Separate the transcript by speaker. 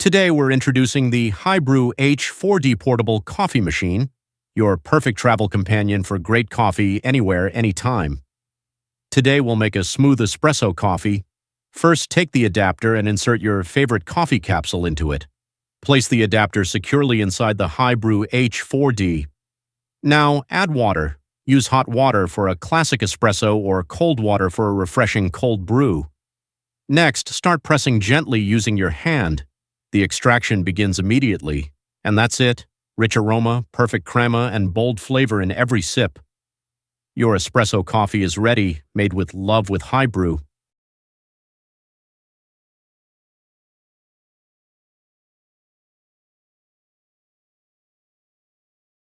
Speaker 1: Today we're introducing the HiBREW H4D Portable Coffee Machine, your perfect travel companion for great coffee anywhere, anytime. Today we'll make a smooth espresso coffee. First, take the adapter and insert your favorite coffee capsule into it. Place the adapter securely inside the HiBREW H4D. Now, add water. Use hot water for a classic espresso or cold water for a refreshing cold brew. Next, start pressing gently using your hand. The extraction begins immediately, and that's it. Rich aroma, perfect crema, and bold flavor in every sip. Your espresso coffee is ready, made with love with HiBREW.